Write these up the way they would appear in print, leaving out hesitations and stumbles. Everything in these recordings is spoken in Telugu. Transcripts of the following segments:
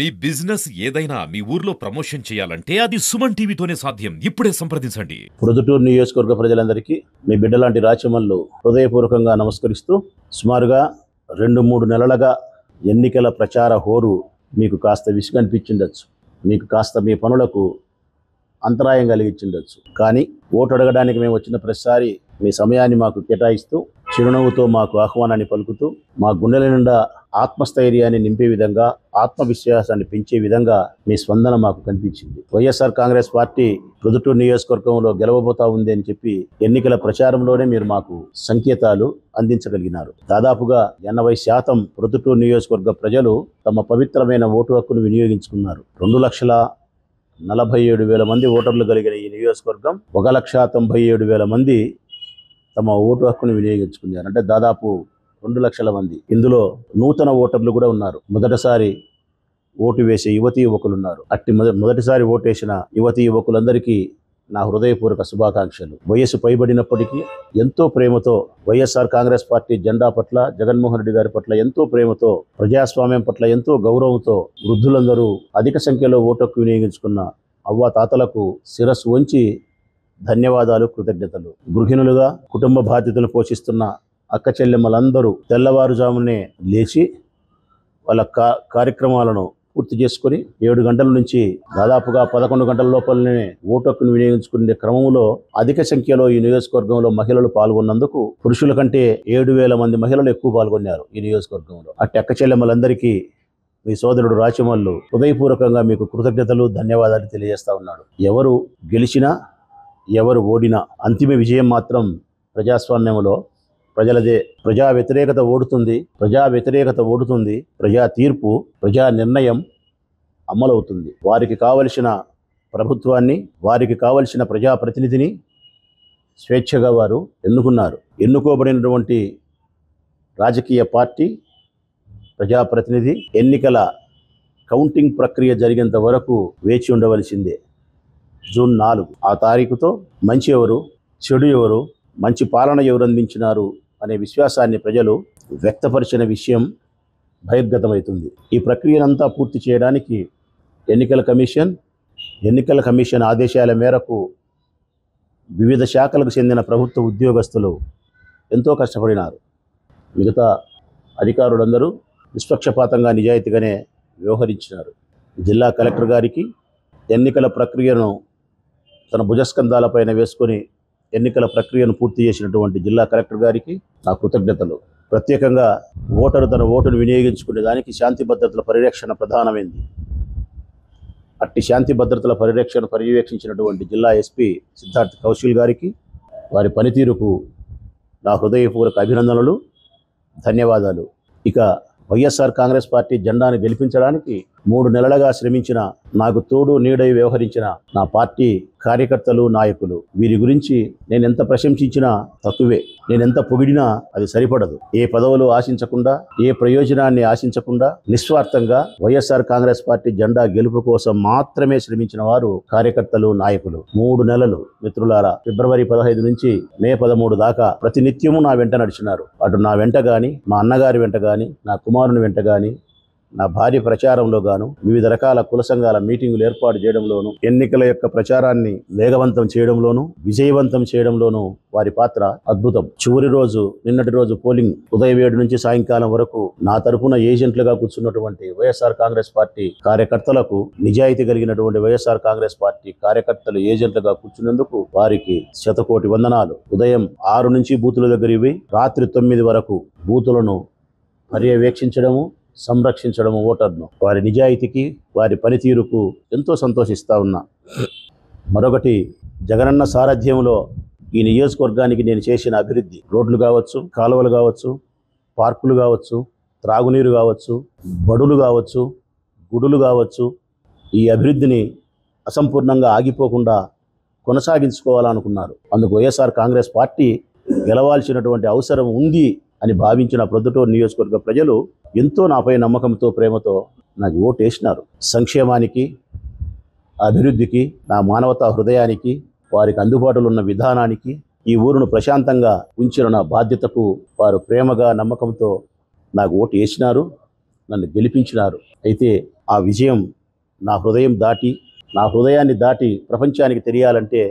మీ బిజినెస్ ఏదైనా మీ ఊర్లో ప్రమోషన్ చేయాలంటే అది సుమన్ టీవీతోనే సాధ్యం. ఇప్పుడే సంప్రదించండి. ప్రొద్దుటూరు నియోజకవర్గ ప్రజలందరికీ మీ బిడ్డలాంటి రాచమల్లు హృదయపూర్వకంగా నమస్కరిస్తూ, సుమారుగా 2-3 నెలలుగా ఎన్నికల ప్రచార హోరు మీకు కాస్త విసుగనిపించిండొచ్చు. మీకు కాస్త మీ పనులకు అంతరాయం కలిగించిండొచ్చు. కానీ ఓటు అడగడానికి మేము వచ్చిన ప్రతిసారి మీ సమయాన్ని మాకు కేటాయిస్తూ, చిరునవ్వుతో మాకు ఆహ్వానాన్ని పలుకుతూ, మా గుండెల నిండా ఆత్మస్థైర్యాన్ని నింపే విధంగా, ఆత్మవిశ్వాసాన్ని పెంచే విధంగా మీ స్పందన మాకు కనిపించింది. వైఎస్ఆర్ కాంగ్రెస్ పార్టీ ప్రొద్దుటూరు నియోజకవర్గంలో గెలవబోతా ఉంది అని చెప్పి ఎన్నికల ప్రచారంలోనే మీరు మాకు సంకేతాలు అందించగలిగినారు. దాదాపుగా 80% ప్రొద్దుటూరు నియోజకవర్గ ప్రజలు తమ పవిత్రమైన ఓటు హక్కును వినియోగించుకున్నారు. 2,47,000 మంది ఓటర్లు కలిగిన ఈ నియోజకవర్గం 1,97,000 మంది తమ ఓటు హక్కును వినియోగించుకున్నారు. అంటే దాదాపు 2 లక్షల మంది. ఇందులో నూతన ఓటర్లు కూడా ఉన్నారు. మొదటిసారి ఓటు వేసే యువతీ యువకులు ఉన్నారు. అట్టి మొదటిసారి ఓటేసిన యువతీ యువకులందరికీ నా హృదయపూర్వక శుభాకాంక్షలు. వయస్సు పైబడినప్పటికీ ఎంతో ప్రేమతో వైఎస్ఆర్ కాంగ్రెస్ పార్టీ జెండా పట్ల, జగన్మోహన్ రెడ్డి గారి పట్ల ఎంతో ప్రేమతో, ప్రజాస్వామ్యం పట్ల ఎంతో గౌరవంతో వృద్ధులందరూ అధిక సంఖ్యలో ఓటు హక్కు వినియోగించుకున్న అవ్వాతాతలకు శిరస్సు వంచి ధన్యవాదాలు, కృతజ్ఞతలు. గృహిణులుగా కుటుంబ బాధ్యతలు పోషిస్తున్న అక్క చెల్లెమ్మలందరూ తెల్లవారుజామునే లేచి వాళ్ళ కార్యక్రమాలను పూర్తి చేసుకొని 7 గంటల నుంచి దాదాపుగా 11 గంటల లోపలనే ఓటు హక్కును వినియోగించుకునే క్రమంలో అధిక సంఖ్యలో ఈ నియోజకవర్గంలో మహిళలు పాల్గొన్నందుకు పురుషుల కంటే 7,000 మంది మహిళలు ఎక్కువ పాల్గొన్నారు ఈ నియోజకవర్గంలో. అట్టి అక్క చెల్లెమ్మలందరికీ మీ సోదరుడు రాచమల్లు హృదయపూర్వకంగా మీకు కృతజ్ఞతలు, ధన్యవాదాలు తెలియజేస్తా ఉన్నాడు. ఎవరు గెలిచినా ఎవరు ఓడినా అంతిమ విజయం మాత్రం ప్రజాస్వామ్యంలో ప్రజలదే. ప్రజా వ్యతిరేకత ఓడుతుంది. ప్రజా తీర్పు, ప్రజా నిర్ణయం అమలవుతుంది. వారికి కావలసిన ప్రభుత్వాన్ని, వారికి కావలసిన ప్రజాప్రతినిధిని స్వేచ్ఛగా వారు ఎన్నుకున్నారు. ఎన్నుకోబడినటువంటి రాజకీయ పార్టీ, ప్రజాప్రతినిధి ఎన్నికల కౌంటింగ్ ప్రక్రియ జరిగేంత వరకు వేచి ఉండవలసిందే. జూన్ 4 ఆ తారీఖుతో మంచి ఎవరు, చెడు ఎవరు, మంచి పాలన ఎవరు అందించినారు అనే విశ్వాసాన్ని ప్రజలు వ్యక్తపరిచిన విషయం బహిర్గతమవుతుంది. ఈ ప్రక్రియనంతా పూర్తి చేయడానికి ఎన్నికల కమిషన్ ఆదేశాల మేరకు వివిధ శాఖలకు చెందిన ప్రభుత్వ ఉద్యోగస్తులు ఎంతో కష్టపడినారు. మిగతా అధికారులందరూ నిష్పక్షపాతంగా, నిజాయితీగానే వ్యవహరించినారు. జిల్లా కలెక్టర్ గారికి ఎన్నికల ప్రక్రియను తన భుజస్కంధాలపైన వేసుకొని ఎన్నికల ప్రక్రియను పూర్తి చేసినటువంటి జిల్లా కలెక్టర్ గారికి నా కృతజ్ఞతలు. ప్రత్యేకంగా ఓటరు తన ఓటును వినియోగించుకునే దానికి శాంతి భద్రతల పరిరక్షణ ప్రధానమైంది. అట్టి శాంతి భద్రతల పర్యవేక్షించినటువంటి జిల్లా ఎస్పీ సిద్ధార్థ్ కౌశల్ గారికి, వారి పనితీరుకు నా హృదయపూర్వక అభినందనలు, ధన్యవాదాలు. ఇక వైఎస్ఆర్ కాంగ్రెస్ పార్టీ జెండాను గెలిపించడానికి 3 నెలలుగా శ్రమించిన, నాకు తోడు నీడై వ్యవహరించిన నా పార్టీ కార్యకర్తలు, నాయకులు, వీరి గురించి నేనెంత ప్రశంసించినా తక్కువే. నేనెంత పొగిడినా అది సరిపడదు. ఏ పదవులు ఆశించకుండా, ఏ ప్రయోజనాన్ని ఆశించకుండా నిస్వార్థంగా వైఎస్ఆర్ కాంగ్రెస్ పార్టీ జెండా గెలుపు కోసం మాత్రమే శ్రమించిన వారు కార్యకర్తలు, నాయకులు. 3 నెలలు మిత్రులారా, ఫిబ్రవరి 15 నుంచి మే 13 దాకా ప్రతినిత్యము నా వెంట నడిచినారు. అటు నా వెంట గాని, మా అన్నగారి వెంట గాని, నా కుమారుని వెంట గాని, నా భార్య ప్రచారంలో గాను, వివిధ రకాల కుల సంఘాల మీటింగులు ఏర్పాటు చేయడంలోనూ, ఎన్నికల యొక్క ప్రచారాన్ని వేగవంతం చేయడంలోనూ, విజయవంతం చేయడంలోనూ వారి పాత్ర అద్భుతం. చివరి రోజు, నిన్నటి రోజు పోలింగ్ ఉదయం 7 నుంచి సాయంకాలం వరకు నా తరఫున ఏజెంట్లుగా కూర్చున్నటువంటి వైఎస్ఆర్ కాంగ్రెస్ పార్టీ కార్యకర్తలకు, నిజాయితీ కలిగినటువంటి వైఎస్ఆర్ కాంగ్రెస్ పార్టీ కార్యకర్తలు ఏజెంట్లుగా కూర్చున్నందుకు వారికి శతకోటి వందనాలు. ఉదయం 6 నుంచి బూతుల దగ్గరికి రాత్రి 9 వరకు బూతులను పర్యవేక్షించడము, సంరక్షించడం, ఓటర్ను, వారి నిజాయితీకి, వారి పనితీరుకు ఎంతో సంతోషిస్తూ ఉన్నా. మరొకటి, జగనన్న సారథ్యంలో ఈ నియోజకవర్గానికి నేను చేసిన అభివృద్ధి, రోడ్లు కావచ్చు, కాలువలు కావచ్చు, పార్కులు కావచ్చు, త్రాగునీరు కావచ్చు, బడులు కావచ్చు, గుడులు కావచ్చు, ఈ అభివృద్ధిని అసంపూర్ణంగా ఆగిపోకుండా కొనసాగించుకోవాలనుకున్నారు. అందుకు వైఎస్ఆర్ కాంగ్రెస్ పార్టీ గెలవాల్సినటువంటి అవసరం ఉంది అని భావించిన ప్రొద్దుటూరు నియోజకవర్గ ప్రజలు ఎంతో నాపై నమ్మకంతో, ప్రేమతో నాకు ఓటు వేసినారు. సంక్షేమానికి, అభివృద్ధికి, నా మానవతా హృదయానికి, వారికి అందుబాటులో ఉన్న విధానానికి, ఈ ఊరును ప్రశాంతంగా ఉంచిన నా బాధ్యతకు వారు ప్రేమగా, నమ్మకంతో నాకు ఓటు వేసినారు, నన్ను గెలిపించినారు. అయితే ఆ విజయం నా హృదయాన్ని దాటి ప్రపంచానికి తెలియాలంటే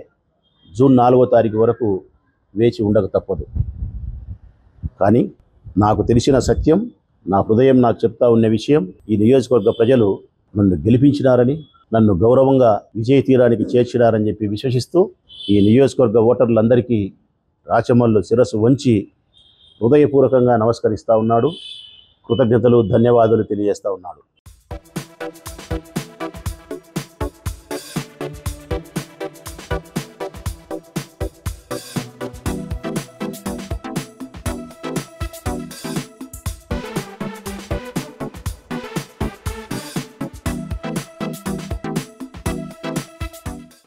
జూన్ 4వ తారీఖు వరకు వేచి ఉండక తప్పదు. కానీ నాకు తెలిసిన సత్యం, నా హృదయం నాకు చెప్తా ఉన్న విషయం, ఈ నియోజకవర్గ ప్రజలు నన్ను గెలిపించినారని, నన్ను గౌరవంగా విజయ తీరానికి చేర్చినారని చెప్పి విశ్వసిస్తూ ఈ నియోజకవర్గ ఓటర్లందరికీ రాచమల్లు శిరస్సు వంచి హృదయపూర్వకంగా నమస్కరిస్తూ ఉన్నాడు. కృతజ్ఞతలు, ధన్యవాదాలు తెలియజేస్తూ ఉన్నాడు.